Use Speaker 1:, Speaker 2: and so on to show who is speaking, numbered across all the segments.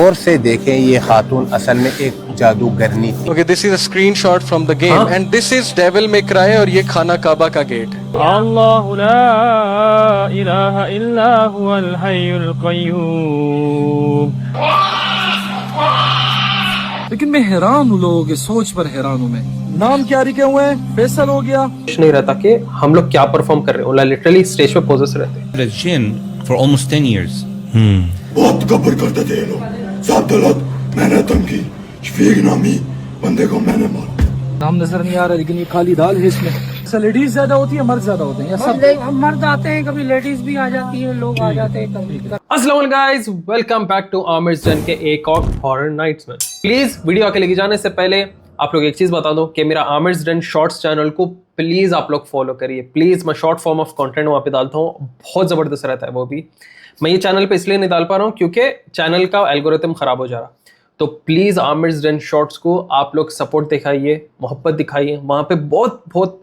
Speaker 1: गौर से देखें, ये खातून असल में एक जादूगरनी थी।
Speaker 2: Okay, this is a screenshot from the game and this is Devil May Cry और ये खाना काबा का गेट है।
Speaker 3: अल्लाहु ला इलाहा इल्ला हुवल हय्युल क़य्यूम।
Speaker 4: लेकिन मैं हैरान हूँ, लोगों के सोच पर हैरान हूँ मैं। नाम क्या लिखे हुए हैं? फैसल हो गया।
Speaker 5: कुछ नहीं रहता कि हम लोग क्या परफॉर्म कर रहे हैं, लिटरली स्टेज पे पोजेस रहते हैं।
Speaker 6: The jinn for almost 10 years.
Speaker 7: बहुत गब्बर करते थे ये लोग। सात दौलत मैंने तंगी, शफीक नामी बंदे को मैंने मारा।
Speaker 4: नाम नजर नहीं आ रहा, लेकिन ये खाली दाल है इसमें। लेडीज ज्यादा होती है, मर्द ज्यादा होते हैं? सब
Speaker 8: मर्द आते हैं, कभी लेडीज भी आ जाती है, लोग आ जाते हैं कभी।
Speaker 5: अस्सलाम वालेकुम guys, welcome back to Aamir's जन के एक और हॉरर नाइट्स में। प्लीज वीडियो आके लेके जाने से पहले आप लोग एक चीज बता दो कि मेरा आमिर्स जन शॉर्ट्स चैनल को प्लीज आप लोग फॉलो करिए। प्लीज, मैं शॉर्ट फॉर्म ऑफ कंटेंट वहाँ पे डालता हूँ, बहुत जबरदस्त रहता है वो भी। मैं ये चैनल पे इसलिए नहीं डाल पा रहा हूँ क्योंकि चैनल का एल्गोरिथम खराब हो जा रहा। तो प्लीज आमिर्स जन शॉर्ट्स को आप लोग सपोर्ट दिखाइए, मोहब्बत दिखाइए। वहाँ पे बहुत बहुत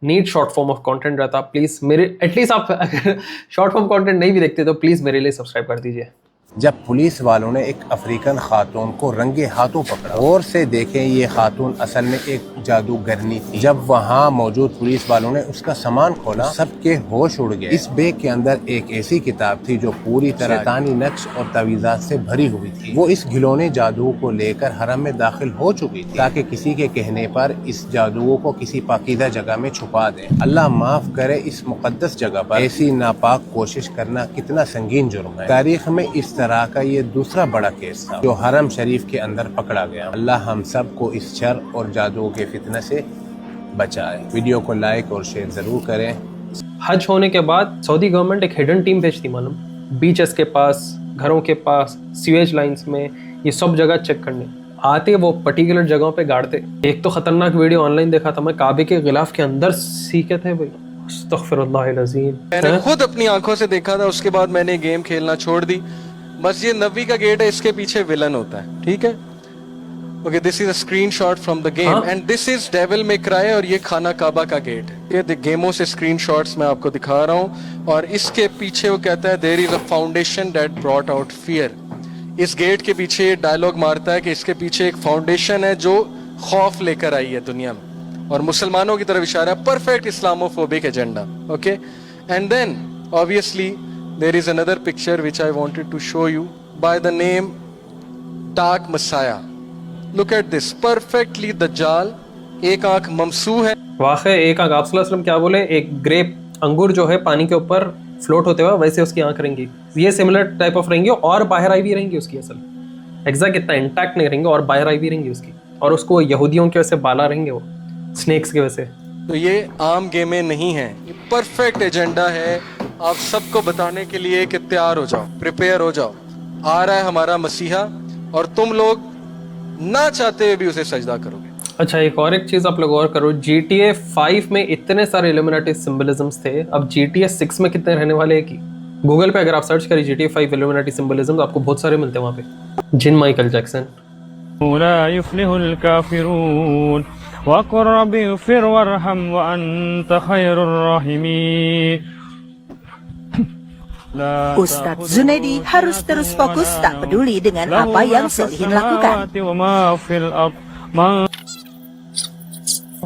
Speaker 5: neat short form of content रहता। प्लीज मेरे एटलीस्ट आप अगर शॉर्ट फॉर्म कंटेंट नहीं भी देखते तो प्लीज मेरे लिए सब्सक्राइब कर दीजिए।
Speaker 1: जब पुलिस वालों ने एक अफ्रीकन खातून को रंगे हाथों पकड़ा, गौर से देखें, ये खातून असल में एक जादूगरनी थी। जब वहाँ मौजूद पुलिस वालों ने उसका सामान खोला, सबके होश उड़ गए। इस बैग के अंदर एक ऐसी किताब थी जो पूरी तरह शैतानी नक्श और तवीज़ात से भरी हुई थी। वो इस घिलौने जादू को लेकर हरम में दाखिल हो चुकी थी ताकि किसी के कहने पर इस जादू को किसी पाकीज़ा जगह में छुपा दे। अल्लाह माफ करे, इस मुकद्दस जगह पर ऐसी नापाक कोशिश करना कितना संगीन जुर्म है। तारीख में इस तरह का ये दूसरा बड़ा केस था जो हरम शरीफ के अंदर पकड़ा गया। अल्लाह हम सब को इस शर और जादू के फितने से बचाए। वीडियो को लाइक और शेयर जरूर करें।
Speaker 5: हज होने के बाद सऊदी गवर्नमेंट एक हिडन टीम भेजती मालूम, बीचेस के पास, घरों के पास, सीवेज लाइंस में, ये सब जगह चेक करने आते। वो पर्टिकुलर जगहों पे गाड़ते। एक तो खतरनाक वीडियो ऑनलाइन देखा था मैं, काबे के गिलाफ के अंदर सीखे थे भाई। अस्तगफिरुल्लाह अज़ीम।
Speaker 2: मैंने खुद अपनी आंखों से देखा था, उसके बाद मैंने गेम खेलना छोड़ दी। मस्जिद नबी का गेट है, इसके पीछे विलन होता है, ठीक है। Okay, this is a screenshot from the game and this is Devil May Cry और ये खाना काबा का गेट है। ये गेमों से स्क्रीनशॉट्स मैं आपको दिखा रहा हूँ और इसके पीछे वो कहता है there is a foundation that brought out fear. इस गेट के पीछे डायलॉग मारता है कि इसके पीछे एक फाउंडेशन है जो खौफ लेकर आई है दुनिया में और मुसलमानों की तरफ इशारा है। Perfect Islamophobic agenda. Okay, and then obviously there is another picture which I wanted to show you by the name Dark Messiah. Look at this, perfectly दज्जाल, एक आंख ममसू है।
Speaker 5: वाक़ई एक आंख, आप सल्लल्लाहु अलैहि वसल्लम क्या बोले, एक ग्रेप अंगूर जो है पानी के ऊपर फ्लोट होते हुए वैसे उसकी आंख रहेंगी। ये सिमिलर टाइप ऑफ रहेंगी और बाहर आई भी रहेंगी उसकी। असल एग्जैक्ट इतना इंटैक्ट नहीं रहेंगे और बाहर आई भी रहेंगी उसकी। और उसको यहूदियों के वैसे बाला रहेंगे, वो स्नेक्स के वैसे।
Speaker 2: तो ये आम गेमें नहीं है, ये परफेक्ट एजेंडा है आप सबको बताने के लिए कि तैयार हो जाओ, प्रिपेयर हो जाओ। आ रहा है हमारा मसीहा और तुम लोग ना चाहते हुए भी उसे सजदा करोगे।
Speaker 5: अच्छा, एक और एक चीज आप लोग और करो, GTA 5 में इतने सारे इल्यूमिनाटी सिंबलिज्म्स थे, अब GTA 6 में कितने रहने वाले हैं कि गूगल पे अगर आप सर्च करें GTA 5 इल्यूमिनाटी सिंबलिज्म आपको बहुत सारे मिलते हैं वहाँ पे। जिन माइकल जैक्सन।
Speaker 3: ला युफ्लिहुल काफिरून वक़ुर रब्बि इग़फिर वरहम व अंत खैरुर राहिमीन।
Speaker 9: Ustadz Zunaidi harus terus fokus tak peduli dengan apa yang Solihin lakukan.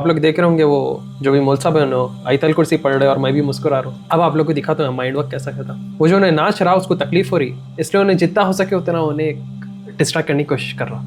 Speaker 5: आप लोग देख रहे होंगे वो जो भी मौलसा बहन हो आयतल कुर्सी पढ़ रहे और मैं भी मुस्कुरा रहा हूँ। अब आप लोग को दिखाता हूँ माइंड वर्क कैसा करता। वो जो उन्हें नाच रहा उसको तकलीफ हो रही, इसलिए उन्हें जितना हो सके उतना उन्हें डिस्ट्रैक्ट करने की कोशिश कर रहा।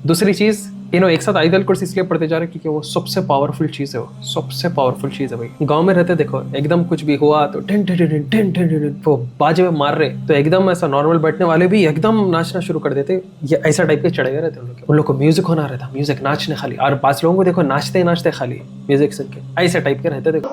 Speaker 5: दूसरी चीज़, इन्हों एक साथ आयतल कुर्सी इसलिए पढ़ते जा रहे क्योंकि वो सबसे पावरफुल चीज़ है। वो सबसे पावरफुल चीज़ है भाई। गांव में रहते देखो, एकदम कुछ भी हुआ तो tin tin tin tin tin वो बाजे में मार रहे तो एकदम ऐसा नॉर्मल बैठने वाले भी एकदम नाचना शुरू कर देते। ये ऐसा टाइप के चढ़े हुए रहते उन लोग को म्यूजिक होना रहता, म्यूजिक नाचने खाली। और 5 लोगों को देखो नाचते नाचते खाली म्यूजिक सुन के, ऐसे टाइप के रहते देखो।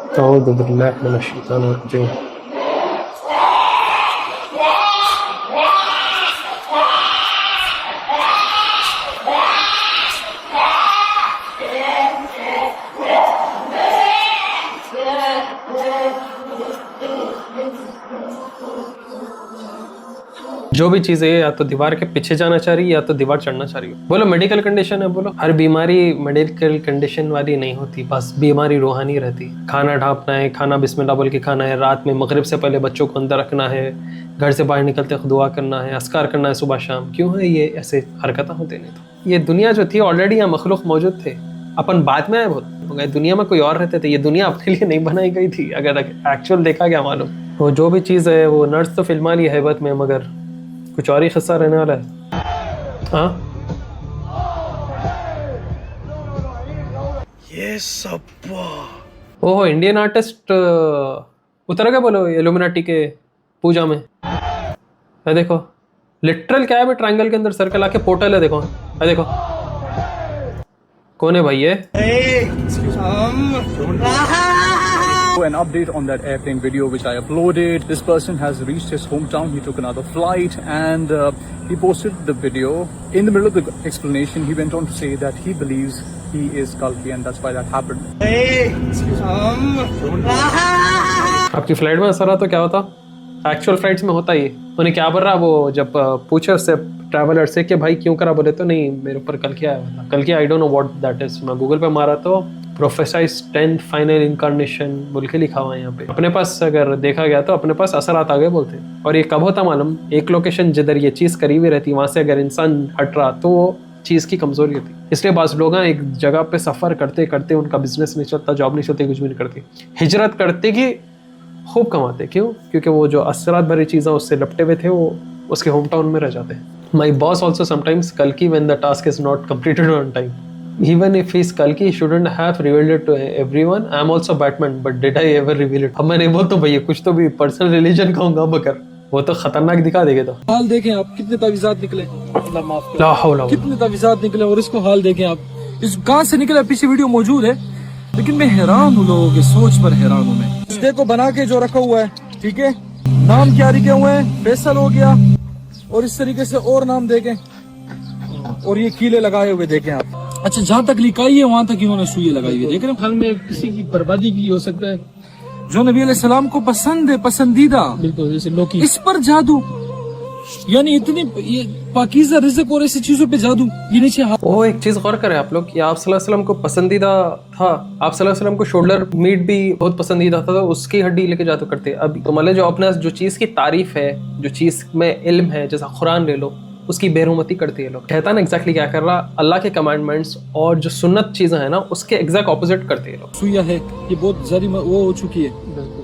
Speaker 5: जो भी चीज़ है या तो दीवार के पीछे जाना चाह रही है या तो दीवार चढ़ना चाह रही है। बोलो मेडिकल कंडीशन है, बोलो हर बीमारी मेडिकल कंडीशन वाली नहीं होती, बस बीमारी रूहानी रहती है। खाना ढांपना है, खाना बिस्मिल्लाह बोल के खाना है, रात में मगरिब से पहले बच्चों को अंदर रखना है, घर से बाहर निकलते दुआ करना है, अस्कार करना है सुबह शाम। क्यों है ये ऐसे हरकतें होते? नहीं तो ये दुनिया जो थी ऑलरेडी यहाँ मखलूक मौजूद थे, अपन बाद में आए बहुत हो गए। दुनिया में कोई और रहते थे, ये दुनिया अपने लिए नहीं बनाई गई थी। अगर एक्चुअल देखा गया मालूम, वो जो भी चीज़ है वो नर्स तो फिल्मा ली हैबत में, मगर कुछ और ही खस्सा रहने वाला है। हाँ
Speaker 7: ये सब
Speaker 5: ओहो, इंडियन आर्टिस्ट उतर गए बोलो इल्यूमिनाटी के पूजा में। है देखो लिटरल क्या है, ट्रायंगल के अंदर सर्कल आके पोर्टल है, देखो है देखो। कौन है भाई ये?
Speaker 10: An update on that airplane video which I uploaded. This person has reached his hometown. He took another flight and he posted the video. In the middle of the explanation, he went on to say that he believes he is Kalki and that's why that happened.
Speaker 5: आपकी flight में असर रहा तो क्या होता? Actual flights में होता ही। उन्हें क्या बोल रहा वो जब पूछे उससे ट्रैवलर से कि भाई क्यों करा, बोले तो नहीं मेरे ऊपर कल क्या आया था। कल क्या I don't know what that is. मैं गूगल पे मारा तो प्रोफेसाइज 10th फाइनल इनकारनेशन बोल के लिखा हुआ है यहाँ पे। अपने पास अगर देखा गया तो अपने पास असरात आ गए बोलते। और ये कब होता मालूम? एक लोकेशन जिधर ये चीज़ करीबी रहती वहाँ से अगर इंसान हट रहा तो वो चीज़ की कमजोरी होती। इसलिए बास लोग एक जगह पे सफ़र करते करते उनका बिजनेस नहीं चलता, जॉब नहीं चलती, कुछ भी नहीं करती, हिजरत करते कि खूब कमाते। क्यों? क्योंकि वो जो असरात भरी चीज़ें उससे लपटे हुए थे वो उसके होम टाउन में रह जाते हैं। माई बॉस ऑल्सो समटाइम्स कल्कि when the task is not completed on time. Even if he's Kalki, he shouldn't have revealed it to everyone. I'm also Batman, but did I ever reveal it? अब मैं नहीं बोल तो भैया कुछ तो भी पर्सनल रिलीजन कहूँगा, मगर वो तो खतरनाक दिखा देगा। तो
Speaker 4: हाल देखें आप, कितने तावीज़ात निकले,
Speaker 5: ला हौला,
Speaker 4: कितने तावीज़ात निकले और इसको हाल देखें आप, इस कहाँ से निकला, पीछे वीडियो मौजूद है। लेकिन मैं हैरान हूँ, लोगों की सोच पर हैरान हूँ मैं। इस डे को बना के जो रखा हुआ है, ठीक है, नाम क्या लिखे हुए हैं, फैसल हो गया और इस तरीके से और नाम देखें और ये कीले लगाए हुए देखें आप। अच्छा, जहाँ तक लिखाई है वहां तक इन्होंने सुई लगाई हुई है, देख रहे हैं। फल में किसी की बर्बादी की हो सकता है, जो नबी अलैहिस्सलाम को पसंद है, पसंदीदा, बिल्कुल जैसे लोकी, इस पर जादू, यानी इतनी ये पाकीज़ा रिज़्क़ और ऐसी चीजों पे जादू, ये नीचे।
Speaker 5: वो एक चीज गौर करें आप लोग कि आप सल्लल्लाहु अलैहि वसल्लम को पसंदीदा था, आप सल्लल्लाहु अलैहि वसल्लम को शोल्डर मीट भी बहुत पसंदीदा था, तो उसकी हड्डी लेके जादू करते। अब तो मतलब जो अपना जो चीज की तारीफ है, जो चीज में इल्म है, जैसा कुरान ले लो, उसकी बेरुमती करती है लोग। शैतान एग्जैक्टली क्या कर रहा? अल्लाह के कमांडमेंट्स और जो सुन्नत चीजें हैं ना उसके एग्जैक्ट ऑपोजिट करते हैं लोग।
Speaker 4: सुइया है ये बहुत जारी वो हो चुकी है,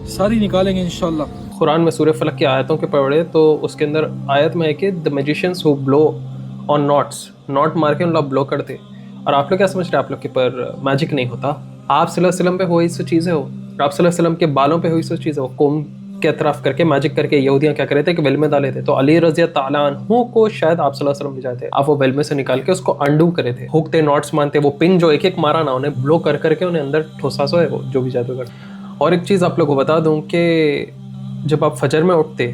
Speaker 4: सारी निकालेंगे इंशाल्लाह।
Speaker 5: कुरान में सूरह फलक की आयतों के पढ़े तो उसके अंदर आयत में है कि the magicians who blow on knots, knot मार के उन लोग ब्लो करते। और आप लोग क्या समझ रहे हैं? आप लोग के पर मैजिक नहीं होता। आप सल्लल्लाहु अलैहि वसल्लम पे हुई सो चीज़ें हो, आप सल्लल्लाहु अलैहि वसल्लम के बालों पे हुई सो चीज़ें हो, कोम के अतराफ करके मैजिक करके यहूदियाँ क्या करे थे कि वेल में डाले थे। तो अली रज़ी ताला अन्हु को शायद आप सल्लल्लाहु अलैहि वसल्लम ले जाते थे, आप वो वेल में से निकाल के उसको अंडू करे थे, हुकते, नॉट्स मानते, वो पिन जो एक एक मारा ना उन्हें ब्लो कर करके उन्हें अंदर ठोसा सो है वो जो भी जादूगर। और एक चीज़ आप लोग को बता दूँ कि जब आप फजर में उठते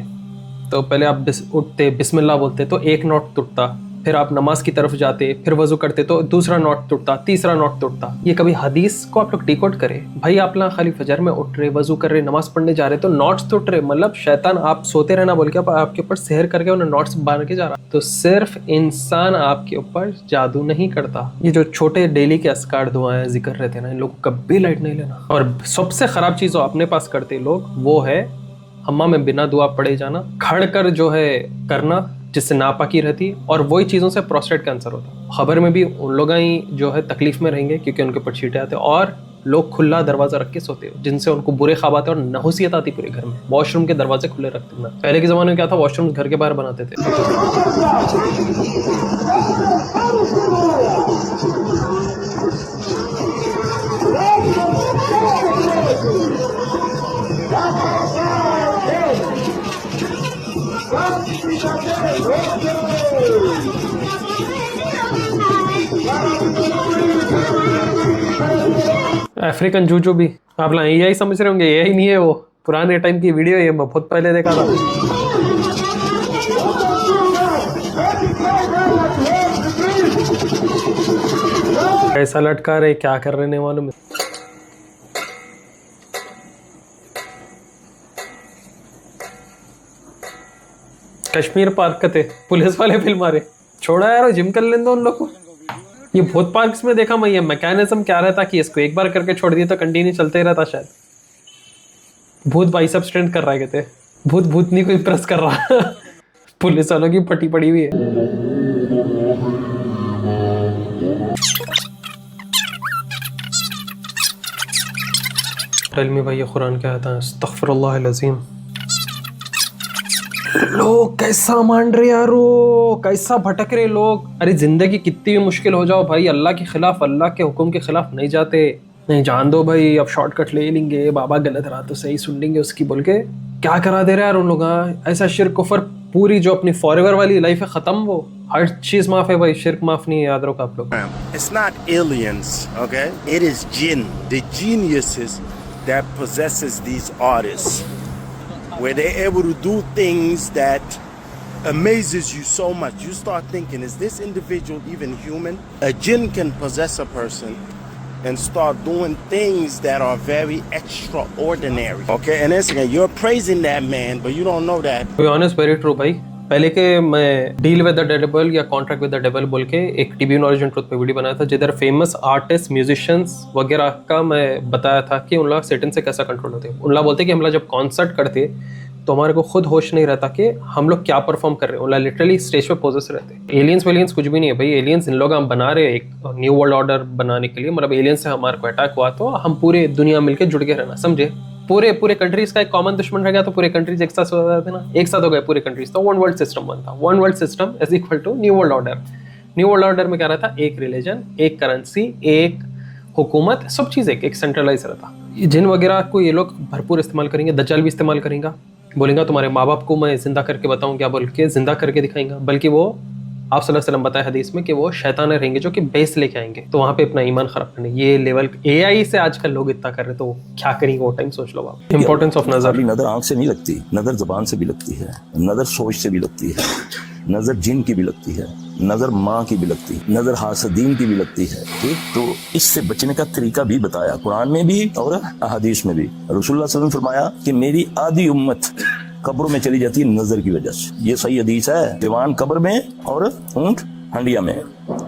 Speaker 5: तो पहले आप उठते बिस्मिल्लाह बोलते तो एक नॉट टूटता, फिर आप नमाज की तरफ जाते, फिर वजू करते तो दूसरा नॉट टूटता, तीसरा नॉट टूटता। ये कभी हदीस को आप लोग डिकोड करें भाई। आप ना खाली फजर में उठ रहे, वजू कर रहे, नमाज पढ़ने जा रहे तो नॉट्स टूट रहे, मतलब शैतान आप सोते रहना बोल के आपके ऊपर सहर करके उन्हें नॉट्स बांध के जा रहा। तो सिर्फ इंसान आपके ऊपर जादू नहीं करता। ये जो छोटे डेली के अस्कार दुआएं जिक्र रहते हैं ना, इन लोगों को कभी लाइट नहीं लेना। और सबसे खराब चीज़ जो अपने पास करते लोग वो है हम्मा में बिना दुआ पड़े जाना, खड़ कर जो है करना जिससे नापाकी रहती, और वही चीज़ों से प्रोस्टेट कैंसर होता। खबर में भी उन लोग ही जो है तकलीफ में रहेंगे क्योंकि उनके ऊपर छींटे आते, और लोग खुला दरवाज़ा रख के सोते हो जिनसे उनको बुरे ख्वाब आते और नहुसियत आती पूरे घर में। वॉशरूम के दरवाजे खुले रखते ना। पहले के ज़माने में क्या था, वॉशरूम घर के बाहर बनाते थे। अफ्रीकन जूजू भी आप लोग यही समझ रहे होंगे, यही नहीं है वो पुराने टाइम की वीडियो, ये मैं बहुत पहले देखा था। ऐसा लटका रहे, क्या कर रहे नहीं मालूम। कश्मीर पार्क का थे पुलिस वाले फिल्म मारे छोड़ा यार जिम कर लें दो उन लोग को। ये भूत पार्क्स में देखा मैं ये मैकेनिज्म क्या रहता कि इसको एक बार करके छोड़ दिया तो कंटिन्यू चलते ही रहता शायद। भूत बाइसेप स्ट्रेंथ कर रहा है कहते भूत भूतनी को इम्प्रेस कर रहा पुलिस वालों की पट्टी पड़ी हुई है। टेल मी भाई ये कुरान क्या आता है अस्तगफिरुल्लाह अज़ीम। लोग कैसा मान रहे यारो कैसा भटक रहे लोग। अरे जिंदगी कितनी भी मुश्किल हो जाओ भाई अल्लाह के खिलाफ अल्लाह के हुक्म के खिलाफ नहीं जाते। नहीं जान दो भाई अब शॉर्टकट ले लेंगे बाबा गलत रहा तो सही सुन लेंगे उसकी बोल के क्या करा दे रहे यार उन लोग। ऐसा शिर्क कुफर पूरी जो अपनी फॉरएवर वाली लाइफ है खत्म वो हर चीज माफ है भाई शिर्क माफ नहीं है याद रखो आप लोग।
Speaker 11: It's not aliens, okay? It is jinn, the geniuses that possesses these artists, where they're able to do things that amazes you so much. You start thinking, is this individual even human? A jinn can possess a person and start doing things that are very extraordinary. Okay, and it's again, you're praising that man, but you don't know that.
Speaker 5: To be honest, very true भाई। पहले के मैं deal with the devil या contract with the devil बोल के एक TV origin truth पे video बनाया था जिधर फेमस आर्टिस्ट म्यूजिशियंस वगैरह का मैं बताया था कि उन लोग सेटन से कैसा कंट्रोल होते हैं। उन लोग बोलते कि हम लोग जब कॉन्सर्ट करते तो हमारे को खुद होश नहीं रहता कि हम लोग क्या परफॉर्म कर रहे हैं। उन लोग लिटरली स्टेज पे पोजेस रहते। एलियंस वेलियंस कुछ भी नहीं है भाई। एलियंस इन लोग हम बना रहे हैं एक न्यू वर्ल्ड ऑर्डर बनाने के लिए मतलब एलियंस से हमारे को अटैक हुआ तो हम पूरे दुनिया मिलकर जुड़ के रहना समझे। पूरे कंट्रीज का एक कॉमन दुश्मन रह गया तो पूरे कंट्रीज एक साथ हो जाते ना एक साथ हो गए पूरे कंट्रीज तो वन वर्ल्ड सिस्टम बनता। One world system is equal to new world order. New world order में क्या रहता एक रिलीजन एक करेंसी एक हुकूमत सब चीज़ एक सेंट्रलाइज रहता। जिन वगैरह को ये लोग भरपूर इस्तेमाल करेंगे दज्जाल भी इस्तेमाल करेंगे बोलेंगे तुम्हारे माँ बाप को मैं जिंदा करके बताऊं क्या बोल के जिंदा करके दिखाएंगा बल्कि वो आप सल्लल्लाहु अलैहि वसल्लम बताया हदीस में कि वो शैतान रहेंगे जो कि बेस लेके आएंगे तो वहाँ पे अपना ईमान खराब करने ये लेवल एआई से आजकल लोग इतना कर रहे तो क्या करेंगे वो टाइम सोच लो आप। इंपॉर्टेंस ऑफ नजर
Speaker 7: नजर आंख से नहीं लगती नजर जुबान से भी लगती है नजर सोच से भी लगती है नजर जिन की भी लगती है नजर माँ की भी लगती है नजर हासदीन की भी लगती है। ठीक तो इससे बचने का तरीका भी बताया कुरान में भी और अहादीस में भी। रसूलुल्लाह सल्लल्लाहु अलैहि वसल्लम फरमाया कि मेरी आधी उम्मत कब्रों में चली जाती है नजर की वजह से। ये सही हदीस है। दीवान कब्र में और ऊंट हंडिया में।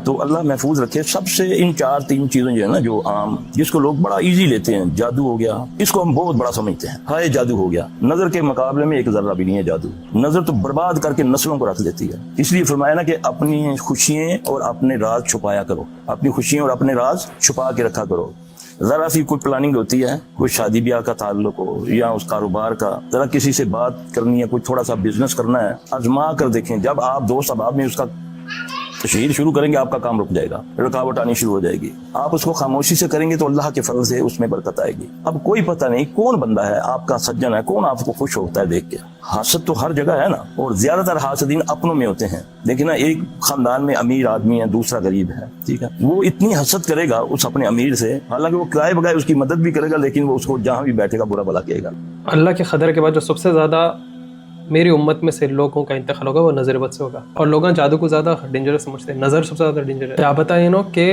Speaker 7: तो अल्लाह महफूज रखे सबसे इन तीन चीजें जो है ना जो आम जिसको लोग बड़ा इजी लेते हैं। जादू हो गया इसको हम बहुत बड़ा समझते हैं हाय जादू हो गया। नजर के मुकाबले में एक जर्रा भी नहीं है जादू। नजर तो बर्बाद करके नस्लों को रख देती है। इसलिए फरमाया ना कि अपनी खुशियां और अपने राज छुपाया करो। अपनी खुशियां और अपने राज छुपा के रखा करो। जरा सी कोई प्लानिंग होती है कोई शादी ब्याह का ताल्लुक हो या उस कारोबार का जरा किसी से बात करनी है कोई थोड़ा सा बिजनेस करना है आजमा कर देखें। जब आप दोस्त अहबाब में उसका तशहीर शुरू करेंगे आपका काम रुक जाएगा रुकावट आनी शुरू हो जाएगी। आप उसको खामोशी से करेंगे तो अल्लाह के फजल से उसमें बरकत आएगी। अब कोई पता नहीं कौन बंदा है आपका सज्जन है कौन आपको खुश होता है देख के। हासद तो हर जगह है ना और ज्यादातर हासदीन अपनों में होते हैं। देखिए ना एक खानदान में अमीर आदमी है दूसरा गरीब है ठीक है वो इतनी हसद करेगा उस अपने अमीर से हालांकि वो किराए बगैर उसकी मदद भी करेगा लेकिन वो उसको जहाँ भी बैठेगा बुरा भला कहेगा।
Speaker 5: अल्लाह के कदर के बाद जो सबसे ज्यादा मेरी उम्मत में से लोगों का इंतकाल होगा वो नजर बद से होगा और लोग जादू को ज्यादा डेंजरस समझते हैं। नजर सबसे ज्यादा डेंजर है। क्या बताए नो कि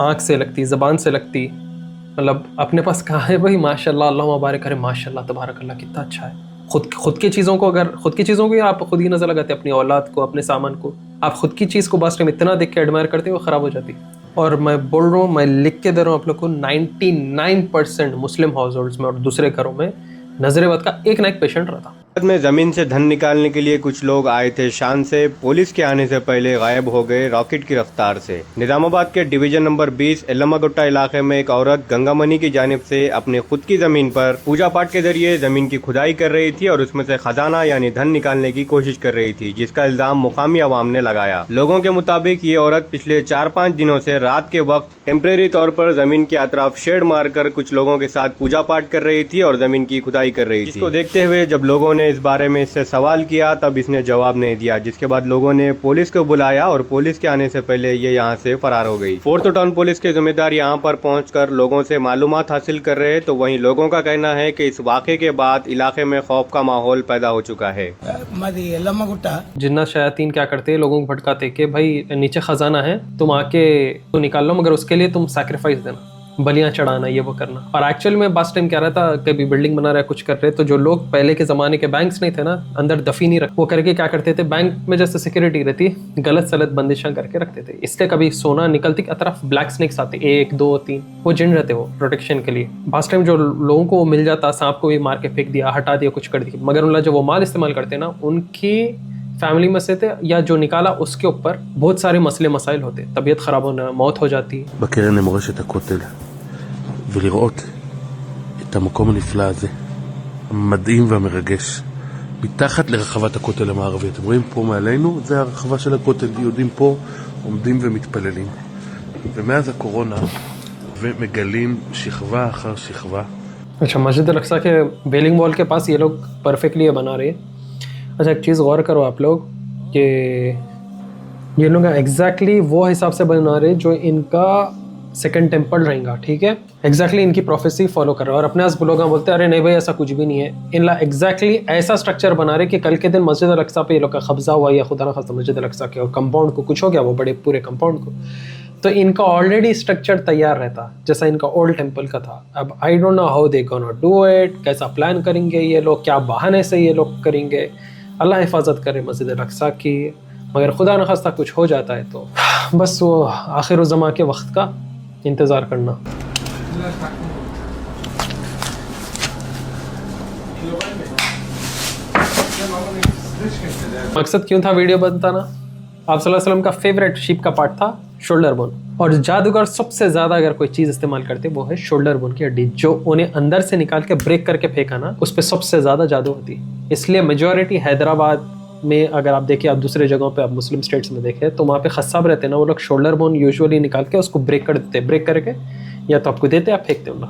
Speaker 5: आँख से लगती जबान से लगती मतलब अपने पास कहाँ है भाई माशाल्लाह अल्लाह मुबारक करे माशाल्लाह तबारक अल्लाह कितना अच्छा है। खुद की चीज़ों को अगर खुद की चीज़ों को आप खुद ही नजर लगाते अपनी औलाद को अपने सामान को आप खुद की चीज़ को बस टाइम इतना देख के एडमायर करते वो ख़राब हो जाती। और मैं बोल रहा हूँ मैं लिख के दे रहा हूँ आप लोग को 99% मुस्लिम हाउस होल्ड्स में और दूसरे घरों में नजर बद का एक ना एक पेशेंट रहता।
Speaker 12: में जमीन से धन निकालने के लिए कुछ लोग आए थे शान से पुलिस के आने से पहले गायब हो गए रॉकेट की रफ्तार से। निजामाबाद के डिवीजन नंबर 20 एलम्मागुट्टा इलाके में एक औरत गंगामनी की जानिब से अपने खुद की जमीन पर पूजा पाठ के जरिए जमीन की खुदाई कर रही थी और उसमें से खजाना यानी धन निकालने की कोशिश कर रही थी जिसका इल्जाम मुकामी अवाम ने लगाया। लोगों के मुताबिक ये औरत पिछले 4-5 दिनों से रात के वक्त टेम्परेरी तौर पर जमीन के अतराफ शेड मारकर कुछ लोगों के साथ पूजा पाठ कर रही थी और जमीन की खुदाई कर रही थी। इसको देखते हुए जब लोगों ने इस बारे में इससे सवाल किया तब इसने जवाब नहीं दिया जिसके बाद लोगों ने पुलिस को बुलाया और पुलिस के आने से पहले ये यहाँ से फरार हो गई। फोर्थ टाउन पुलिस के जिम्मेदार यहाँ पर पहुंचकर लोगों से मालूमात हासिल कर रहे तो वहीं लोगों का कहना है कि इस वाक़े के बाद इलाके में खौफ का माहौल पैदा हो चुका है।
Speaker 5: जिन्ना शयातीन क्या करते हैं लोगों को भटकाते कि भाई नीचे खजाना है तुम आके तो निकाल लो मगर उसके लिए तुम सैक्रिफाइस देना। बलियां चढ़ाना, ये वो करना। और एक्चुअल में बास टाइम क्या रहा था, कभी बिल्डिंग बना रहा है, कुछ कर रहे, तो जो लोग पहले के ज़माने के बैंक्स नहीं थे ना, अंदर दफी नहीं रख, वो करके क्या करते थे, बैंक में जैसे सिक्योरिटी रहती, गलत सलत बंदिशां करके रखते थे। इससे कभी सोना निकलती की तरफ ब्लैक स्नेक्स आते, 1 2 3, वो जिन रहते वो प्रोटेक्शन के लिए। बास टाइम जो लोगों को मिल जाता, सांप को भी मार के फेंक दिया, हटा दिया, कुछ कर दिया, मगर उनका जो वो माल इस्तेमाल करते ना, उनकी फैमिली में से थे या जो निकाला उसके ऊपर बहुत सारे मसले मसाइल होते, तबीयत खराब होना, मौत हो जाती।
Speaker 13: בקרן למורשת הכותל ולראות את המקום הנפלא הזה, המדהים והמרגש, מתחת לרחבת הכותל המערבי. אתם רואים פה מעלינו, זה הרחבה של הכותל, יהודים פה עומדים ומתפללים. ומאז הקורונה ומגלים שכבה אחר שכבה.
Speaker 5: अच्छा, मस्जिद अल-अक्सा के वेलिंग वॉल के पास ये लोग परफेक्टली बना रहे हैं। अच्छा, एक चीज़ गौर करो आप लोग कि ये लोग एग्जैक्टली वो हिसाब से बना रहे जो इनका सेकंड टेम्पल रहेगा, ठीक है, एग्जैक्टली इनकी प्रोफेसी फॉलो कर रहे हैं। और अपने आस लोग बोलते हैं अरे नहीं भाई ऐसा कुछ भी नहीं है, इनला एग्जैक्टली ऐसा स्ट्रक्चर बना रहे कि कल के दिन मस्जिद अल-अक्सा पे ये लोग का कब्जा हुआ या खुदा न खास्ता मस्जिद अल-अक्सा के कंपाउंड को कुछ हो गया, वो बड़े पूरे कंपाउंड को, तो इनका ऑलरेडी स्ट्रक्चर तैयार रहता जैसा इनका ओल्ड टेम्पल का था। अब I don't know how they gonna do it, कैसा प्लान करेंगे ये लोग, क्या बहाने से ये लोग करेंगे, अल्लाह हिफाजत करे मस्जिद अल-अक्सा की। मगर खुदा न खास्ता कुछ हो जाता है तो बस वो आखिर ज़मा के वक्त का इंतज़ार करना। मकसद क्यों था वीडियो बताना, आप सल्लल्लाहु अलैहि वसल्लम का फेवरेट शीप का पार्ट था शोल्डर बोन, और जादूगर सबसे ज़्यादा अगर कोई चीज़ इस्तेमाल करते वो है शोल्डर बोन की हड्डी, जो उन्हें अंदर से निकाल के ब्रेक करके फेंका ना, उस पर सबसे ज़्यादा जादू होती। इसलिए मेजॉरिटी हैदराबाद में, अगर आप देखें, आप दूसरे जगहों पे, आप मुस्लिम स्टेट्स में देखें, तो वहाँ पे खस्साब रहते हैं ना, वो लोग शोल्डर बोन यूजुअली निकाल के उसको ब्रेक कर देते, ब्रेक करके या तो आपको देते या फेंकते हैं।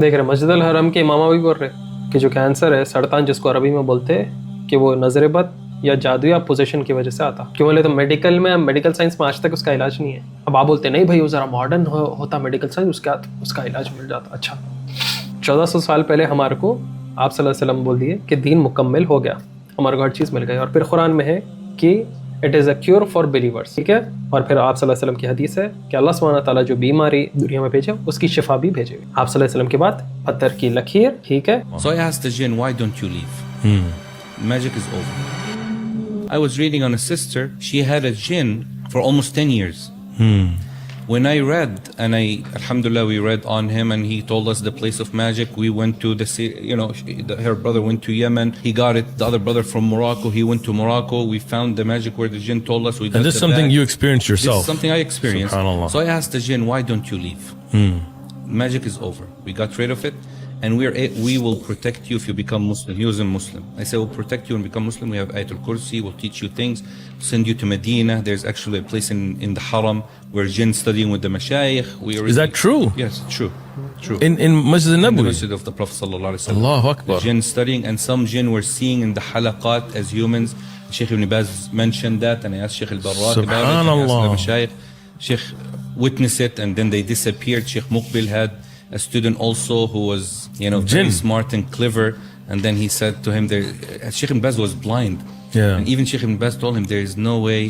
Speaker 5: देख रहे मस्जिद अल हरम के इमामा भी बोल रहे कि जो कैंसर है, सरतान जिसको अरबी में बोलते हैं, कि वो नजर बद या जादू या पोजीशन की वजह से आता। क्यों बोले तो मेडिकल में, मेडिकल साइंस में आज तक उसका इलाज नहीं है। अब आप बोलते नहीं भाई वो ज़रा मॉडर्न होता मेडिकल साइंस, उसका इलाज मिल जाता। अच्छा, 1400 साल पहले हमारे को आप सल्लल्लाहु अलैहि वसल्लम बोल दिए कि दीन मुकम्मल हो गया, हमारे को हर चीज़ मिल गई। और फिर कुरान में है कि it is a cure for believers, ठीक है। और फिर आप सल्लल्लाहु अलैहि वसल्लम की हदीस है कि अल्लाह सुब्हानहू व तआला जो बीमारी दुनिया में भेजे उसकी शिफा भी भेजे। आप सल्लल्लाहु अलैहि वसल्लम के बाद पत्थर की लकीर, ठीक है।
Speaker 6: So I asked the jinn, why don't you leave? Magic is over. I was reading on a sister, she had a jinn for almost 10 years. When I read, and alhamdulillah, we read on him and he told us the place of magic. We went to her brother went to Yemen, he got it. The other brother from Morocco, he went to Morocco. We found the magic where the jinn told us. We got
Speaker 14: and this is something you experienced yourself.
Speaker 6: This is something I experienced.
Speaker 14: SubhanAllah.
Speaker 6: So I asked the jinn, why don't you leave? Magic is over. We got rid of it. And we will protect you if you become Muslim. He was a Muslim. I said, we'll protect you and become Muslim. We have Ayatul Kursi. We'll teach you things. Send you to Medina. There's actually a place in the Haram where jinn studying with the mashayikh.
Speaker 14: Is that true?
Speaker 6: Yes, true. True.
Speaker 14: In Masjid al-Nabawi?
Speaker 6: In the Masjid of the Prophet sallallahu alaihi wasallam.
Speaker 14: Allahu Akbar.
Speaker 6: The jinn studying, and some jinn were seeing in the halaqat as humans. Sheikh Ibn Baz mentioned that, and I asked Sheikh al-Barrak about it. I asked the mashayikh. Sheikh witnessed it, and then they disappeared. Sheikh Muqbil had a student also who was, very smart and clever, and then he said to him, Sheikh Ibn Baz was blind, and even Sheikh Ibn Baz told him, there is no way,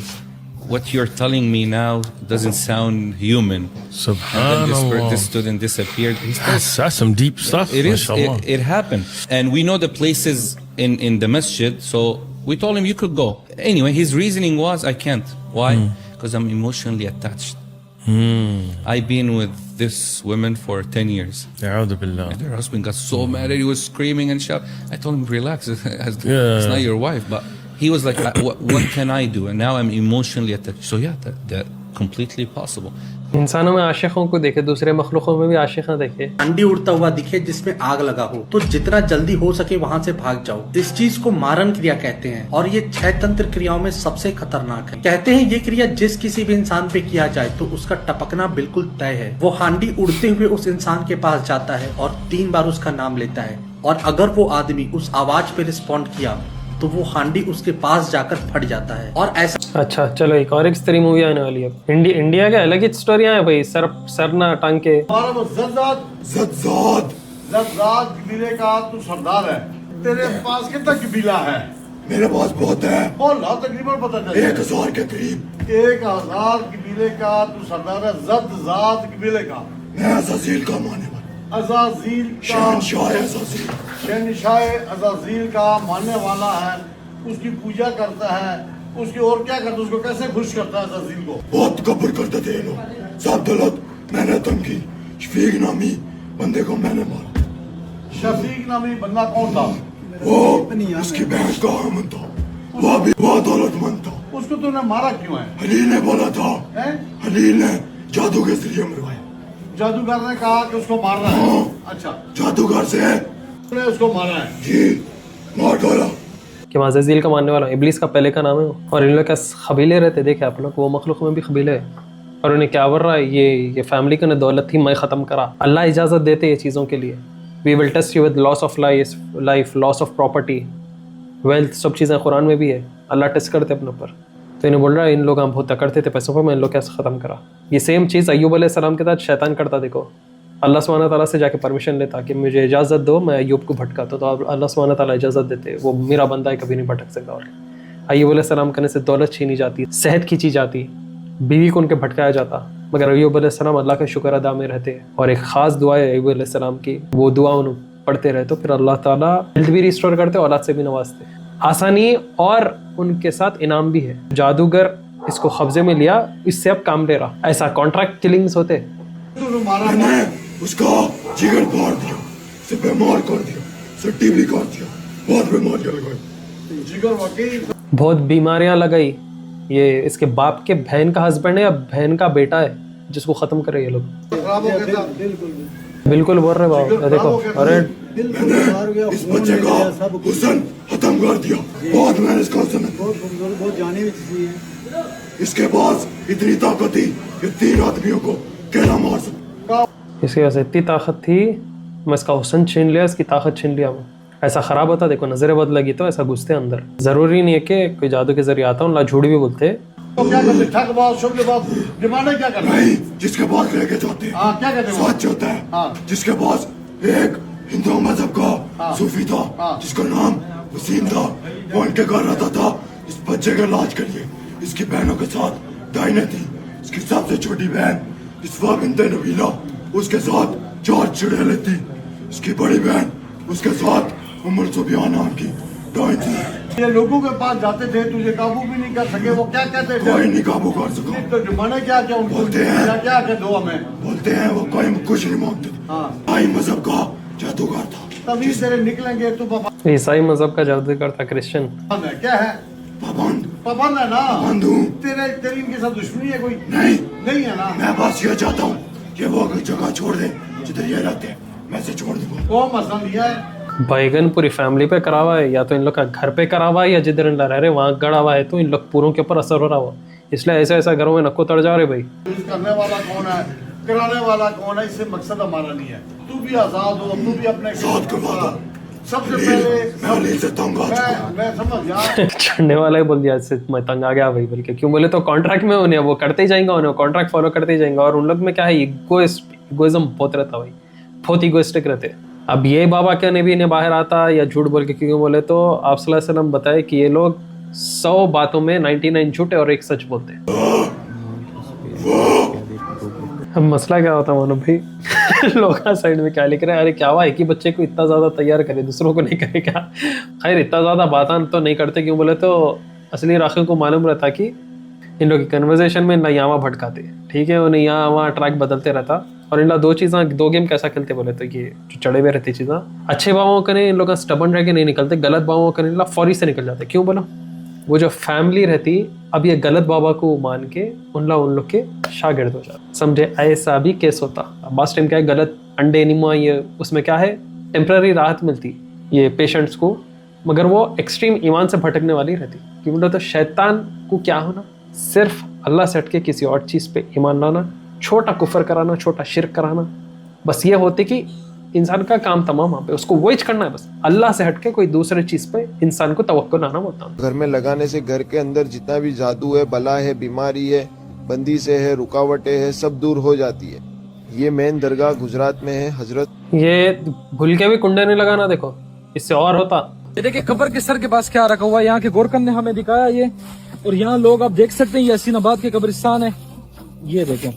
Speaker 6: what you're telling me now doesn't sound human.
Speaker 14: Subhanallah.
Speaker 6: And then this student disappeared.
Speaker 14: That's some deep stuff.
Speaker 6: It is. It happened, and we know the places in the masjid, so we told him you could go. Anyway, his reasoning was, I can't. Why? Because I'm emotionally attached. I've been with this woman for 10 years.
Speaker 14: A'udhu billah.
Speaker 6: And her husband got so mad and he was screaming and shouting. I told him, relax, it's not your wife. But he was like, what can I do? And now I'm emotionally attached. So yeah, that completely possible.
Speaker 5: इंसानों में आशिकों को देखे, दूसरे मखलूकों में भी आशिका देखे।
Speaker 15: अंडी उड़ता हुआ दिखे जिसमें आग लगा हो तो जितना जल्दी हो सके वहाँ से भाग जाओ। इस चीज को मारन क्रिया कहते हैं और ये 6 तंत्र क्रियाओं में सबसे खतरनाक है। कहते हैं ये क्रिया जिस किसी भी इंसान पे किया जाए तो उसका टपकना बिल्कुल तय है। वो हांडी उड़ते हुए उस इंसान के पास जाता है और 3 बार उसका नाम लेता है। और अगर वो आदमी उस आवाज पे रिस्पॉन्ड किया तो वो हांडी उसके पास जाकर फट जाता है। और ऐसा
Speaker 5: अच्छा चलो एक और एक मूवी आने वाली है इंडिया के अलग ही स्टोरियां है भाई, सर ना टांग के।
Speaker 16: जद्दाद कबीले का तू सरदार है, तेरे पास कितना कबीला है? मेरे पास बहुत है, बोल तकरीबन पता चले 1000 के करीब। 1000 कबीले का तू सरदार है, जद्दाद कबीले का। मैं अज़ाज़ील का मानने वाला, अज़ाज़ील का शहंशाह अज़ाज़ील का मानने वाला है, उसकी पूजा करता है, उसकी और क्या करता है, उसको कैसे खुश करता है अज़ाज़ील को? बहुत कब्र करते थे ये लोग। सब दौलत मैंने धमकी, शफीक नामी बंदे को मैंने मारा। शफीक नामी बंदा कौन था? वो उसकी बहन का आमन था, वो भी बहुत दौलतमंद था। उसको तूने मारा क्यों है? हलील ने बोला था, हलील ने जादू के जरिए मरवाया। जादूगर ने कहा कि उसको मारना है। अच्छा, जादूगर से ने उसको मारा है? जी, मार डाला।
Speaker 5: कि अज़ाज़ील का मानने वाला इब्लीस का पहले का नाम है और इन लोग का कबीले रहते देखे आप लोग, वो मखलूक में भी कबीले है और उन्हें क्या बोल रहा है ये फैमिली को दौलत थी मैं ख़त्म करा। अल्लाह इजाज़त देते ये चीज़ों के लिए। We will test you with loss of life, loss of property, wealth, सब चीज़ें कुरान में भी है। अल्लाह टेस्ट करते अपने ऊपर। तो इन्हें बोल रहा है इन लोग हम बहुत तकड़ते थे पैसों पर, मैं इन लोग कैसे ख़त्म करा। ये सेम चीज़ अय्यूब अलैहिस्सलाम के साथ शैतान करता। देखो अल्लाह सुब्हानहू तआला से जाके परमिशन लेता कि मुझे इजाज़त दो मैं अय्यूब को भटकाता, तो अल्लाह सुब्हानहू तआला इजाज़त देते, वो मेरा बंदा है कभी नहीं भटक सकता। और अय्यूब अलैहिस्सलाम करने से दौलत छीनी जाती, सेहत खींची जाती, बीवी को उनके भटकाया जाता, मगर अय्यूब अलैहिस्सलाम अल्लाह का शुक्र अदा में रहते। और एक ख़ास दुआ है अय्यूब अलैहिस्सलाम की, वो दुआ उन्हें पढ़ते रहे तो फिर अल्लाह ताला हेल्थ भी रिस्टोर करते, औलाद से भी नवाजते। आसानी और उनके साथ इनाम भी है। जादूगर इसको कब्जे में लिया, इससे अब काम ले रहा। ऐसा कॉन्ट्रैक्ट किलिंग्स होते।
Speaker 16: उसका जिगर फाड़ दिया, उसे बीमार कर दिया, उसे टीबी कर दिया, बहुत बीमारियां लगाई, जिगर वाकई
Speaker 5: बहुत बीमारियां लगाई। ये इसके बाप के बहन का हस्बैंड है या बहन का बेटा है जिसको खत्म करे ये लोग। बिल्कुल बोल रहे बाबा, देखो अरे
Speaker 16: इस बच्चे का हुस्न खत्म कर दिया, बहुत मैंने इसका हुस्न बहुत जाने भी है। इसके पास इतनी ताकत थी कि 3 आदमियों को अकेला मार सकता।
Speaker 5: इसके पास इतनी ताकत थी, मैं इसका हुस्न छीन लिया, इसकी ताकत छीन लिया। वो ऐसा खराब होता, देखो नजरें बदलेगी तो ऐसा घुसते अंदर। जरूरी नहीं है कि कोई जादू के जरिए आता हूँ, ला झूठ भी बोलते।
Speaker 16: तो क्या करते? ठगबाज, शुभबाज, डिमांड क्या करते? नहीं, जिसके पास लेके जाते हैं। क्या कहते हैं? सच होता है। जिसके पास एक हिंदू मजहब का सूफी था जिसका नाम वसीम था, वो उनके घर रहता था इस बच्चे के इलाज के लिए। इसकी बहनों के साथ डायने थी। इसकी सबसे छोटी बहन इस्फा बिन्ते नबीला, उसके साथ 4 चुड़ैलें थी। इसकी बड़ी बहन उसके साथ उम्र सुबिया नाम की डायन थी। ये लोगों के पास जाते थे, तुझे काबू भी नहीं कर सके। वो क्या कहते थे? कोई नहीं काबू कर सका। तो जुमाने क्या क्या बोलते हैं? क्या क्या दो हमें बोलते हैं? वो कोई कुछ नहीं मांगते थे। ईसाई मजहब का जादूगर था। तभी तेरे निकलेंगे तू पापा।
Speaker 5: ईसाई मजहब का जादूगर था, क्रिश्चियन।
Speaker 16: क्या है? पाबंद है ना। तेरी इनके साथ दुश्मनी है कोई? नहीं है ना। मैं बस ये चाहता हूँ कि वो अगर जगह छोड़ दे जिधर ये रहते हैं, मैं से छोड़ दूंगा। वो मसला लिया है।
Speaker 5: बैगन पूरी फैमिली पे करा हुआ है, या तो इन लोग का घर पे करा हुआ है, या जिधर इन लोग रह रहे वहाँ गड़ा हुआ है, तो इन लोग पूरों के ऊपर असर हो रहा हुआ। इसलिए ऐसा ऐसा घरों में नक्को तड़ जा रहे भाई।
Speaker 16: करने वाला कौन है, कराने वाला कौन है, इससे मकसद हमारा नहीं है। तू भी आजाद हो, तू भी अपने सबसे पहले मैं समझ गया।
Speaker 5: चढ़ने वाला ही बोल दिया, इससे मैं तंग आ गया भाई। बल्कि क्यों बोले तो कॉन्ट्रैक्ट में उन्हें वो करते ही जाएंगे, उन्हें कॉन्ट्रैक्ट फॉलो करते ही जाएंगे। और उन लोग में क्या है, इगोइज्म बहुत रहता भाई, बहुत इगोइस्टिक रहते। अब ये बाबा क्या ने भी इन्हें बाहर आता या झूठ बोल के, क्यों बोले तो आप सल्लल्लाहु अलैहि वसल्लम बताए कि ये लोग 100 बातों में 99 झूठ और 1 सच बोलते हैं। अब मसला क्या होता मानो भाई, लोग साइड में क्या लिख रहे हैं, अरे क्या हुआ एक ही बच्चे को इतना ज़्यादा तैयार करे, दूसरों को नहीं करे क्या? खैर इतना ज़्यादा बातान तो नहीं करते, क्यों बोले तो असली राखियों को मालूम रहता कि इन लोग की कन्वर्सेशन में यहाँ वहाँ भटकाते, ठीक है, उन्हें यहाँ वहाँ ट्रैक बदलते रहता। और इन लोग 2 गेम कैसा खेलते बोले तो ये जो चढ़े हुए रहती चीज़ें, अच्छे बाबों का नहीं इन लोग का स्टबन रह के नहीं निकलते, गलत बाबों का नहीं फौरी से निकल जाते। क्यों बोला, वो जो फैमिली रहती अब ये गलत बाबा को मान के उन लोग के शागिर्द हो जाते। समझे, ऐसा भी केस होता। बास टाइम क्या है, गलत अंडे निमा ये उसमें क्या है टेम्पररी राहत मिलती ये पेशेंट्स को, मगर वो एक्सट्रीम ईमान से भटकने वाली रहती। क्यों बोला तो शैतान को क्या होना, सिर्फ अल्लाह से हटके किसी और चीज़ पे ईमान लाना, छोटा कुफर कराना, छोटा शिर्क कराना, बस ये होती कि इंसान का काम तमाम वहाँ पे, उसको वही करना है बस। अल्लाह से हटके कोई दूसरे चीज पे इंसान को तवक्कुल लाना होता है।
Speaker 17: घर में लगाने से घर के अंदर जितना भी जादू है, बला है, बीमारी है, बंदी से है, रुकावटें है, सब दूर हो जाती है। ये मेन दरगाह गुजरात में है हजरत।
Speaker 5: ये भूल के भी कुंडे नहीं लगाना, देखो इससे और होता।
Speaker 4: ये देखिए कब्र के सर के पास क्या रखा हुआ है, यहाँ के गोरकन ने हमें दिखाया ये। और यहाँ लोग आप देख सकते हैं, ये हसीनाबाद के कब्रिस्तान है, ये देखें,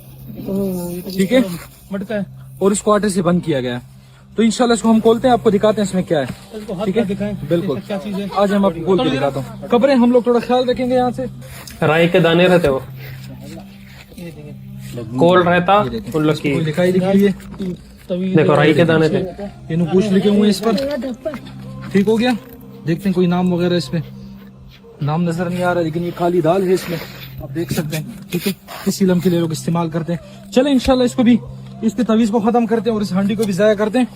Speaker 4: ठीक है, मटका है, और इसको आटे से बंद किया गया है। तो इंशाल्लाह इसको हम खोलते हैं, आपको दिखाते हैं इसमें क्या है, ठीक है, बिल्कुल। आज हम आपको खोल के दिखाता हूँ। कब्रें हम लोग थोड़ा ख्याल रखेंगे, यहाँ से
Speaker 5: राई के दाने रहते वो कोल रहता उन लोग की,
Speaker 4: दिखाई दिखाई है,
Speaker 5: देखो राई के दाने थे,
Speaker 4: ये नकूश लिखे हुए हैं इस पर, ठीक हो गया। देखते हैं कोई नाम वगैरह इस पे, नाम नजर नहीं आ रहा, लेकिन ये काली दाल है इसमें, आप देख सकते हैं, ठीक है। इस इलम के लिए लोग इस्तेमाल करते हैं। चले इंशाल्लाह इसको भी, इसके तवीज को खत्म करते हैं और इस हंडी को भी जाया करते हैं।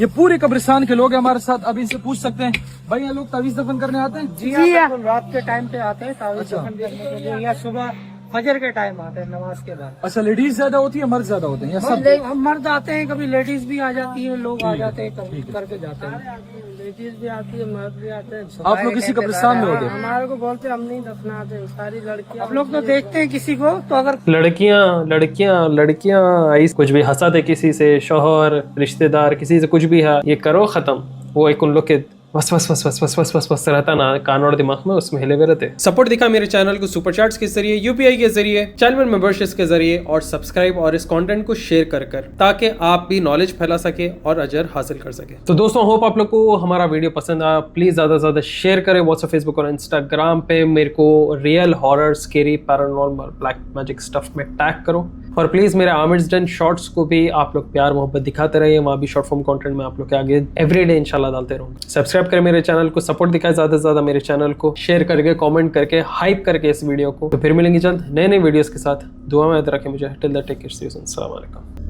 Speaker 4: ये पूरे कब्रिस्तान के लोग हैं हमारे साथ, अभी इनसे पूछ सकते हैं, भाई ये लोग तावीज दफन करने आते हैं?
Speaker 8: जी रात के टाइम पे आते हैं तावीज दफन करने के लिए, या सुबह फजर के टाइम आते हैं नमाज के बाद।
Speaker 4: अच्छा, लेडीज ज्यादा होती है, मर्द ज्यादा होते हैं या सब?
Speaker 8: हम मर्द आते हैं, कभी लेडीज भी आ जाती है, लोग आ जाते हैं, कभी करके जाते हैं, लेडीज भी आती है, मर्द भी आते हैं।
Speaker 4: आप लोग किसी कब्रिस्तान में होते हैं?
Speaker 8: हमारे को बोलते हम नहीं दफनाते, सारी लड़कियां आप लोग तो देखते हैं किसी को, तो अगर
Speaker 5: लड़कियां आई कुछ भी हंसाते किसी से, शोहर रिश्तेदार किसी से कुछ भी है, ये करो खत्म। वो एक उन लोग के बस बस बस बस बस बस बस बस रहता ना कान और दिमाग में, उसमें हिले हुए रहते। सपोर्ट दिखा मेरे चैनल को सुपर चैट्स के जरिए, यूपीआई के जरिए, चैनल मेंबरशिप के जरिए, और सब्सक्राइब और इस कंटेंट को शेयर कर ताकि आप भी नॉलेज फैला सके और अजर हासिल कर सके। तो दोस्तों होप आप लोग को हमारा वीडियो पसंद आया, प्लीज ज्यादा से ज्यादा शेयर करें व्हाट्सएप, फेसबुक और इंस्टाग्राम पे। मेरे को real horror, scary, paranormal, black magic stuff में टैग करो, और प्लीज मेरे आमिर्स डन शॉर्ट्स को भी आप लोग प्यार मोहब्बत दिखाते रहिए, वहाँ भी शॉर्ट फॉर्म कंटेंट में आप लोग के आगे एवरीडे इंशाल्लाह डालते रहूंगा। सब्सक्राइब करें मेरे चैनल को, सपोर्ट दिखाए ज्यादा से ज्यादा मेरे चैनल को, शेयर करके, कमेंट करके, हाइप करके इस वीडियो को। तो फिर मिलेंगे जल्द नए नए वीडियोस के साथ, दुआ में याद रखें मुझे। Till that take care, see you soon, अस्सलाम वालेकुम।